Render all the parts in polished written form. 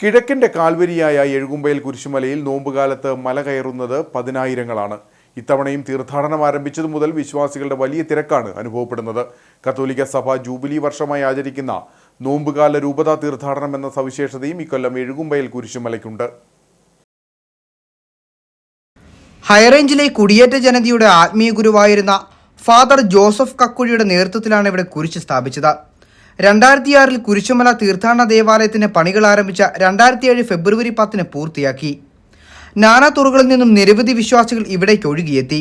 കിഴക്കിന്റെ കാൽവരിയായ എഴുകുമ്പയിൽ കുരിശുമലയിൽ നോമ്പുകാലത്ത് മല കയറുന്നത് പതിനായിരങ്ങളാണ്. ഇത്തവണയും തീർത്ഥാടനം ആരംഭിച്ചതു മുതൽ വിശ്വാസികളുടെ വലിയ തിരക്കാണ് അനുഭവപ്പെടുന്നത്. കത്തോലിക്ക സഭ ജൂബിലി വർഷമായി ആചരിക്കുന്ന നോമ്പുകാല രൂപതാ തീർത്ഥാടനം എന്ന സവിശേഷതയും ഇക്കൊല്ലം എഴുകുമ്പയിൽ കുരിശുമലയ്ക്കുണ്ട്. ഹൈറേഞ്ചിലെ കുടിയേറ്റ ജനതയുടെ ആത്മീയ ഗുരുവായിരുന്ന ഫാദർ ജോസഫ് കക്കുഴിയുടെ നേതൃത്വത്തിലാണ് ഇവിടെ കുരിശ് സ്ഥാപിച്ചത്. 2006 കുരിശുമല തീർത്ഥാടന ദേവാലയത്തിന് പണികൾ ആരംഭിച്ച 2007 ഫെബ്രുവരി 10 പൂർത്തിയാക്കി. നാനാ തുറകളിൽ നിന്നും നിരവധി വിശ്വാസികൾ ഇവിടേക്ക് ഒഴുകിയെത്തി.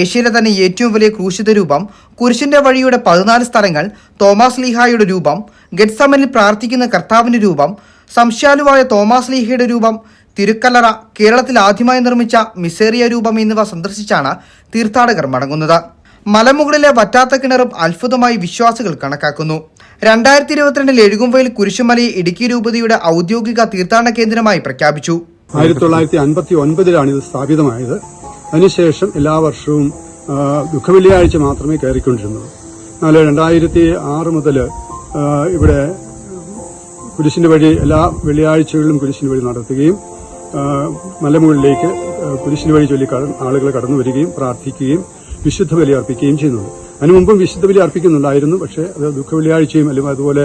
ഏഷ്യയിലെ തന്നെ ഏറ്റവും വലിയ ക്രൂശിത രൂപം, കുരിശിന്റെ വഴിയുടെ 14 സ്ഥലങ്ങൾ, തോമാസ് ലീഹായുടെ രൂപം, ഗെത്സമനിൽ പ്രാർത്ഥിക്കുന്ന കർത്താവിന്റെ രൂപം, സംശയാലുവായ തോമാസ് ലീഹയുടെ രൂപം, തിരുക്കല്ലറ, കേരളത്തിൽ ആദ്യമായി നിർമ്മിച്ച മിസേറിയ രൂപം എന്നിവ സന്ദർശിച്ചാണ് തീർത്ഥാടകർ മടങ്ങുന്നത്. മലമുകളിലെ വറ്റാത്ത കിണറും അത്ഭുതമായി വിശ്വാസികൾ കണക്കാക്കുന്നു. 2022 എഴുകുമ്പയിൽ കുരിശുമലയെ ഇടുക്കി രൂപതയുടെ ഔദ്യോഗിക തീർത്ഥാടന കേന്ദ്രമായി പ്രഖ്യാപിച്ചു. 1959 ഇത് സ്ഥാപിതമായത്. അതിനുശേഷം എല്ലാ വർഷവും ദുഃഖവെള്ളിയാഴ്ച മാത്രമേ കയറിക്കൊണ്ടിരുന്നുള്ളൂ. എന്നാൽ 2006 മുതൽ ഇവിടെ കുരിശിന്റെ വഴി എല്ലാ വെള്ളിയാഴ്ചകളിലും കുരിശിന്റെ വഴി നടത്തുകയും മലമുകളിലേക്ക് കുരിശിന്റെ വഴി ചൊല്ലി ആളുകൾ കടന്നു വരികയും പ്രാർത്ഥിക്കുകയും വിശുദ്ധ ബലി അർപ്പിക്കുകയും ചെയ്യുന്നുണ്ട്. അതിനു മുമ്പും വിശുദ്ധ ബലി അർപ്പിക്കുന്നുണ്ടായിരുന്നു. പക്ഷേ അത് ദുഃഖവെള്ളിയാഴ്ചയും അല്ലെങ്കിൽ അതുപോലെ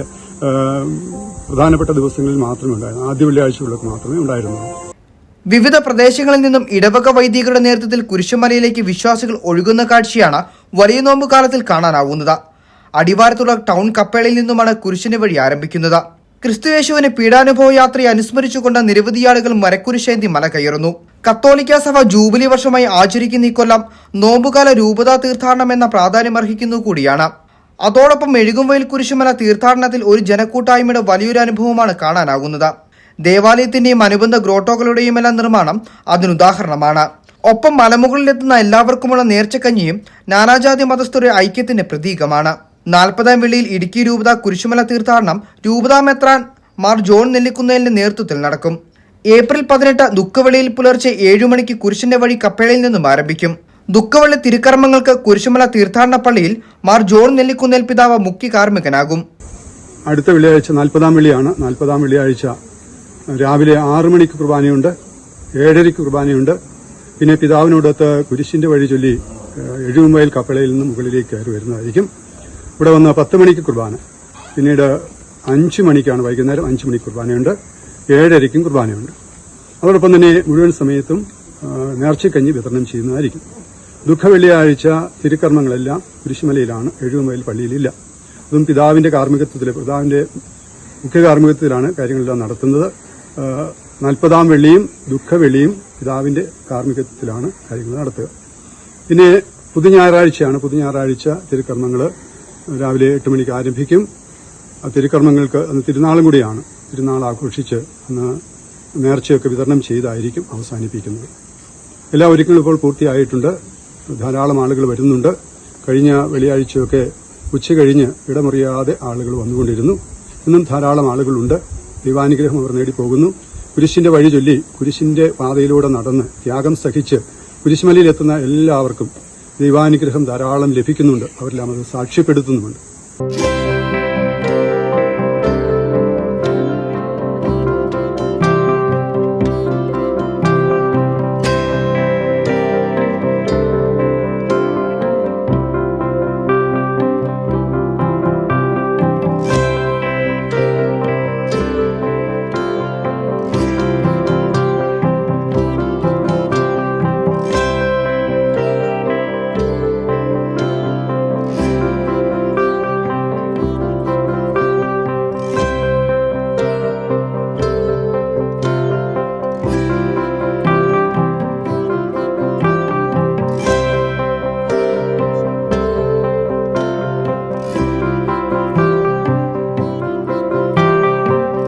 പ്രധാനപ്പെട്ട ദിവസങ്ങളിൽ മാത്രമേ ഉണ്ടായിരുന്നു. ആദ്യ വെള്ളിയാഴ്ചകളിലൊക്കെ മാത്രമേ ഉണ്ടായിരുന്നുള്ളൂ. വിവിധ പ്രദേശങ്ങളിൽ നിന്നും ഇടവക വൈദികരുടെ നേതൃത്വത്തിൽ കുരിശുമലയിലേക്ക് വിശ്വാസികൾ ഒഴുകുന്ന കാഴ്ചയാണ് വലിയ നോമ്പ് കാലത്തിൽ കാണാനാവുന്നത്. അടിവാരത്തുള്ള ടൗൺ കപ്പേളയിൽ നിന്നുമാണ് കുരിശിന്റെ വഴി ആരംഭിക്കുന്നത്. ക്രിസ്തുയേശുവിന് പീഡാനുഭവ യാത്രയെ അനുസ്മരിച്ചുകൊണ്ട് നിരവധി ആളുകൾ മരക്കുരിശേന്തി മല കയറുന്നു. കത്തോലിക്ക സഭ ജൂബിലി വർഷമായി ആചരിക്കുന്ന ഇക്കൊല്ലം നോമ്പുകാല രൂപതാ തീർത്ഥാടനം എന്ന പ്രാധാന്യമർഹിക്കുന്നു കൂടിയാണ്. അതോടൊപ്പം എഴുകുമ്പയിൽ കുരിശുമല തീർത്ഥാടനത്തിൽ ഒരു ജനക്കൂട്ടായ്മയുടെ വലിയൊരു അനുഭവമാണ് കാണാനാകുന്നത്. ദേവാലയത്തിന്റെയും അനുബന്ധ ഗ്രോട്ടോകളുടെയുമെല്ലാം നിർമ്മാണം അതിനുദാഹരണമാണ്. ഒപ്പം മലമുകളിലെത്തുന്ന എല്ലാവർക്കുമുള്ള നേർച്ചക്കഞ്ഞിയും നാനാജാതി മതസ്ഥരുടെ ഐക്യത്തിന്റെ പ്രതീകമാണ്. 40ാം വെള്ളിയിൽ ഇടുക്കി രൂപത കുരിശുമല തീർത്ഥാടനം രൂപതാ മെത്രാൻ മാർ ജോൺ നെല്ലിക്കുന്നേലിന്റെ നേതൃത്വത്തിൽ നടക്കും. ഏപ്രിൽ 18 ദുഃഖവെള്ളിയിൽ പുലർച്ചെ 7 മണിക്ക് കുരിശിന്റെ വഴി കപ്പേളയിൽ നിന്നും ആരംഭിക്കും. ദുഃഖവെള്ളി തിരുക്കർമ്മങ്ങൾക്ക് കുരിശുമല തീർത്ഥാടന പള്ളിയിൽ മാർ ജോൺ നെല്ലിക്കുന്നേൽ പിതാവ് മുഖ്യ കാർമ്മികനാകും. അടുത്ത വെള്ളിയാഴ്ച 40ാം വെള്ളിയാണ്. 40ാം വെള്ളിയാഴ്ച രാവിലെ 6 മണിക്ക് കുർബാനയുണ്ട്, 7:30 കുർബാനയുണ്ട്. പിന്നെ പിതാവിനോടൊത്ത് കുരിശിന്റെ വഴി ചൊല്ലി എഴുകുമ്പയിൽ കപ്പേളയിൽ നിന്ന് മുകളിലേക്ക് കയറി വരുന്നതായിരിക്കും. ഇവിടെ വന്ന് 10 മണിക്ക് കുർബാന, പിന്നീട് 5 മണിക്കാണ് വൈകുന്നേരം 5 മണിക്ക് കുർബാനയുണ്ട്, 7:30 കുർബാനയുണ്ട്. അതോടൊപ്പം തന്നെ മുഴുവൻ സമയത്തും നേർച്ചക്കഞ്ഞി വിതരണം ചെയ്യുന്നതായിരിക്കും. ദുഃഖവെള്ളിയാഴ്ച തിരുക്കർമ്മങ്ങളെല്ലാം കുരിശുമലയിലാണ്, എഴുകുമ്പയിൽ പള്ളിയിലില്ല. അതും പിതാവിന്റെ മുഖ്യ കാർമ്മികത്വത്തിലാണ് കാര്യങ്ങളെല്ലാം നടത്തുന്നത്. 40ാം വെള്ളിയും ദുഃഖവെള്ളിയും പിതാവിന്റെ കാർമ്മികത്വത്തിലാണ് കാര്യങ്ങൾ നടത്തുക. പിന്നെ പുതുഞായറാഴ്ചയാണ്. പുതുഞായറാഴ്ച തിരുക്കർമ്മങ്ങൾ രാവിലെ 8 മണിക്ക് ആരംഭിക്കും. തിരുക്കർമ്മങ്ങൾക്ക് അന്ന് തിരുനാളും കൂടിയാണ്. തിരുനാൾ ആഘോഷിച്ച് അന്ന് നേർച്ചയൊക്കെ വിതരണം ചെയ്തായിരിക്കും അവസാനിപ്പിക്കുന്നത്. എല്ലാ ഒരുക്കങ്ങളും ഇപ്പോൾ പൂർത്തിയായിട്ടുണ്ട്. ധാരാളം ആളുകൾ വരുന്നുണ്ട്. കഴിഞ്ഞ വെള്ളിയാഴ്ചയൊക്കെ ഉച്ച കഴിഞ്ഞ് ഇടമുറിയാതെ ആളുകൾ വന്നുകൊണ്ടിരുന്നു. ഇന്നും ധാരാളം ആളുകളുണ്ട്. ദൈവാനുഗ്രഹം അവർ നേടിപ്പോകുന്നു. കുരിശിന്റെ വഴി ചൊല്ലി കുരിശിന്റെ പാതയിലൂടെ നടന്ന് ത്യാഗം സഹിച്ച് കുരിശുമലയിലെത്തുന്ന എല്ലാവർക്കും ദൈവാനുഗ്രഹം ധാരാളം ലഭിക്കുന്നുണ്ട്. അവരെല്ലാം അത് സാക്ഷ്യപ്പെടുത്തുന്നുമുണ്ട്.